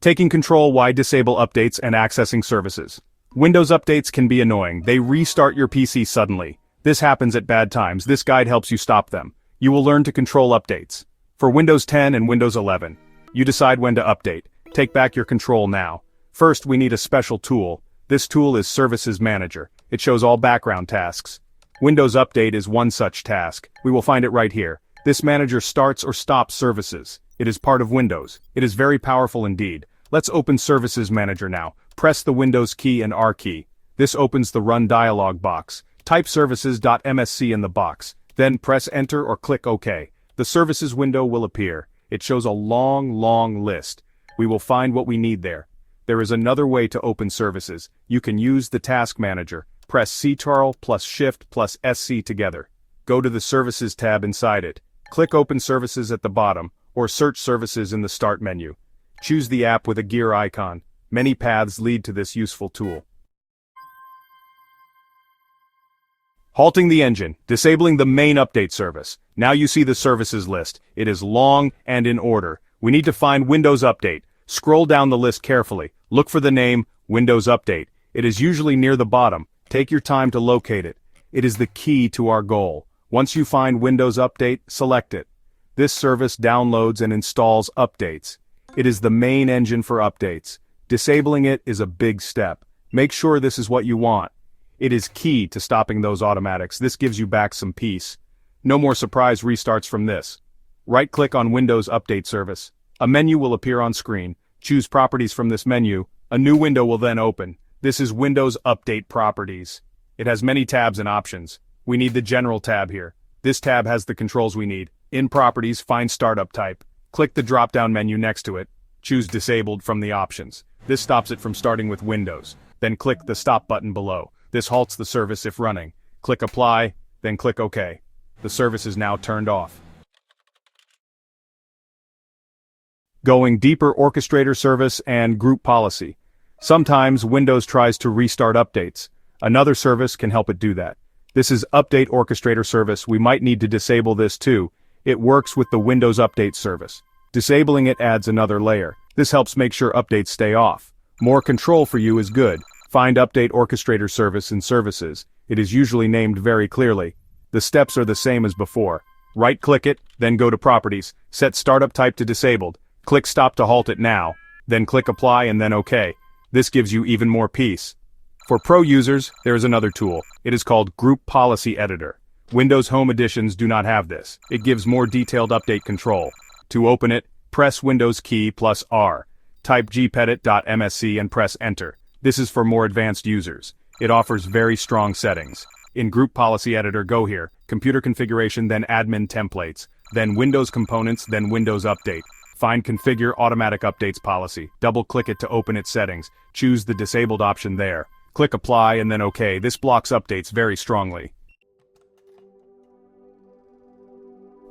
Taking control while disable updates and accessing services. Windows updates can be annoying. They restart your PC suddenly. This happens at bad times. This guide helps you stop them. You will learn to control updates. For Windows 10 and Windows 11, you decide when to update. Take back your control now. First, we need a special tool. This tool is Services Manager. It shows all background tasks. Windows Update is one such task. We will find it right here. This manager starts or stops services. It is part of Windows. It is very powerful indeed. Let's open Services Manager now. Press the Windows key and R key. This opens the Run dialog box. Type services.msc in the box. Then press Enter or click OK. The Services window will appear. It shows a long list. We will find what we need there. There is another way to open services. You can use the Task Manager. Press Ctrl plus Shift plus SC together. Go to the Services tab inside it. Click Open Services at the bottom, or search Services in the Start menu. Choose the app with a gear icon. Many paths lead to this useful tool. Halting the engine, disabling the main update service. Now you see the services list. It is long and in order. We need to find Windows Update. Scroll down the list carefully. Look for the name, Windows Update. It is usually near the bottom. Take your time to locate it. It is the key to our goal. Once you find Windows Update, select it. This service downloads and installs updates. It is the main engine for updates. Disabling it is a big step. Make sure this is what you want. It is key to stopping those automatics. This gives you back some peace. No more surprise restarts from this. Right-click on Windows Update Service. A menu will appear on screen. Choose Properties from this menu. A new window will then open. This is Windows Update Properties. It has many tabs and options. We need the General tab here. This tab has the controls we need. In Properties, find Startup Type. Click the drop-down menu next to it. Choose Disabled from the options. This stops it from starting with Windows. Then click the Stop button below. This halts the service if running. Click Apply, then click OK. The service is now turned off. Going deeper, Orchestrator Service and Group Policy. Sometimes Windows tries to restart updates. Another service can help it do that. This is Update Orchestrator Service. We might need to disable this too. It works with the Windows Update service. Disabling it adds another layer. This helps make sure updates stay off. More control for you is good. Find Update Orchestrator Service in Services. It is usually named very clearly. The steps are the same as before. Right-click it, then go to Properties. Set Startup Type to Disabled. Click Stop to halt it now. Then click Apply and then OK. This gives you even more peace. For pro users, there is another tool. It is called Group Policy Editor. Windows Home Editions do not have this. It gives more detailed update control. To open it, press Windows key plus R. Type gpedit.msc and press Enter. This is for more advanced users. It offers very strong settings. In Group Policy Editor, go here, Computer Configuration, then Admin Templates, then Windows Components, then Windows Update. Find Configure Automatic Updates Policy. Double-click it to open its settings. Choose the Disabled option there. Click Apply and then OK. This blocks updates very strongly.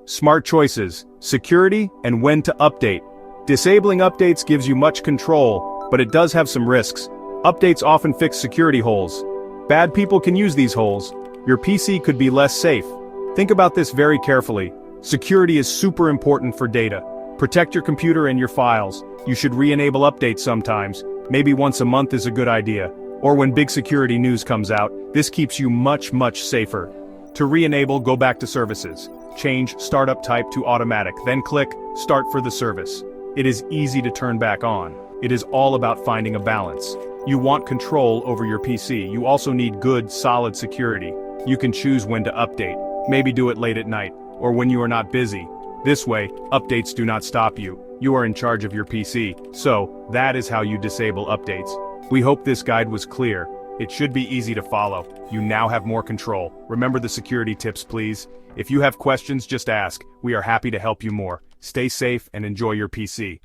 Smart choices, security, and when to update. Disabling updates gives you much control, but it does have some risks. Updates often fix security holes. Bad people can use these holes. Your PC could be less safe. Think about this very carefully. Security is super important for data. Protect your computer and your files. You should re-enable updates sometimes. Maybe once a month is a good idea. Or when big security news comes out. This keeps you much safer. To re-enable, go back to Services. Change Startup Type to Automatic, then click Start for the service. It is easy to turn back on. It is all about finding a balance. You want control over your PC. You also need good, solid security. You can choose when to update. Maybe do it late at night, or when you are not busy. This way, updates do not stop you. You are in charge of your PC. So, that is how you disable updates. We hope this guide was clear. It should be easy to follow. You now have more control. Remember the security tips, please. If you have questions, just ask. We are happy to help you more. Stay safe and enjoy your PC.